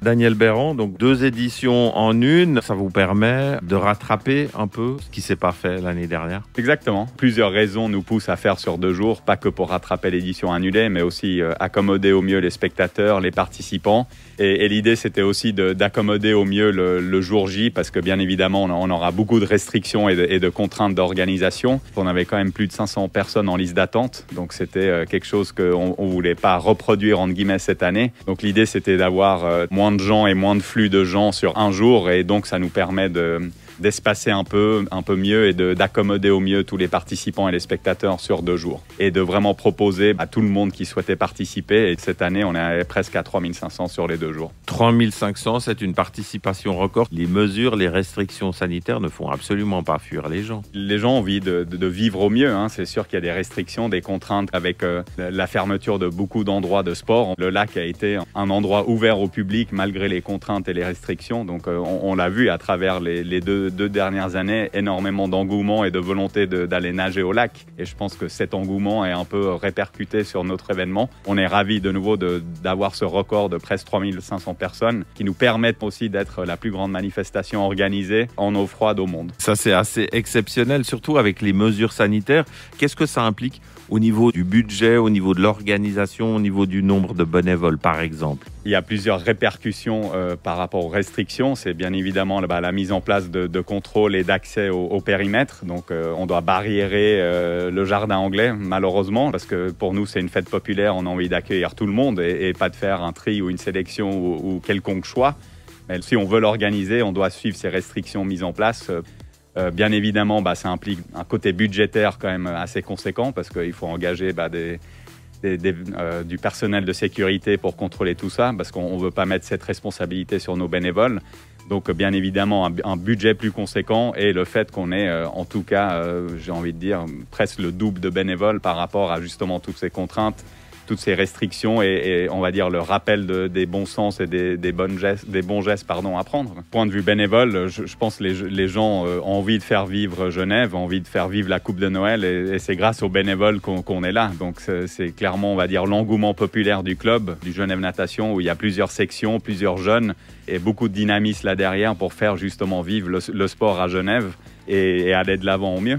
Daniel Béran, donc 2 éditions en une, ça vous permet de rattraper un peu ce qui s'est pas fait l'année dernière? Exactement. Plusieurs raisons nous poussent à faire sur 2 jours, pas que pour rattraper l'édition annulée, mais aussi accommoder au mieux les spectateurs, les participants. Et l'idée, c'était aussi d'accommoder au mieux le jour J, parce que bien évidemment, on aura beaucoup de restrictions et de contraintes d'organisation. On avait quand même plus de 500 personnes en liste d'attente, donc c'était quelque chose qu'on ne voulait pas reproduire entre guillemets cette année. Donc l'idée, c'était d'avoir moins de gens et moins de flux de gens sur un jour, et donc ça nous permet d'espacer un peu mieux et d'accommoder au mieux tous les participants et les spectateurs sur 2 jours. Et de vraiment proposer à tout le monde qui souhaitait participer. Et cette année, on est presque à 3500 sur les 2 jours. 3500, c'est une participation record. Les mesures, les restrictions sanitaires ne font absolument pas fuir les gens. Les gens ont envie de vivre au mieux, hein. C'est sûr qu'il y a des restrictions, des contraintes avec la fermeture de beaucoup d'endroits de sport. Le lac a été un endroit ouvert au public malgré les contraintes et les restrictions. Donc on l'a vu à travers les deux dernières années, énormément d'engouement et de volonté d'aller nager au lac. Et je pense que cet engouement est un peu répercuté sur notre événement. On est ravis de nouveau d'avoir ce record de presque 3500 personnes qui nous permettent aussi d'être la plus grande manifestation organisée en eau froide au monde. Ça, c'est assez exceptionnel, surtout avec les mesures sanitaires. Qu'est-ce que ça implique au niveau du budget, au niveau de l'organisation, au niveau du nombre de bénévoles, par exemple? Il y a plusieurs répercussions par rapport aux restrictions. C'est bien évidemment la mise en place de contrôles et d'accès au périmètre. Donc on doit barriérer le jardin anglais, malheureusement, parce que pour nous, c'est une fête populaire. On a envie d'accueillir tout le monde et pas de faire un tri ou une sélection ou quelconque choix. Mais si on veut l'organiser, on doit suivre ces restrictions mises en place. Bien évidemment, ça implique un côté budgétaire quand même assez conséquent, parce qu'il faut engager du personnel de sécurité pour contrôler tout ça, parce qu'on ne veut pas mettre cette responsabilité sur nos bénévoles. Donc bien évidemment un budget plus conséquent, et le fait qu'on ait en tout cas, j'ai envie de dire, presque le double de bénévoles par rapport à justement toutes ces contraintes, toutes ces restrictions et on va dire le rappel des bons sens et des bons gestes à prendre. Point de vue bénévole, je pense que les gens ont envie de faire vivre Genève, ont envie de faire vivre la Coupe de Noël, et c'est grâce aux bénévoles qu'on est là. Donc c'est clairement, on va dire, l'engouement populaire du club, du Genève Natation, où il y a plusieurs sections, plusieurs jeunes et beaucoup de dynamisme là derrière pour faire justement vivre le sport à Genève et aller de l'avant au mieux.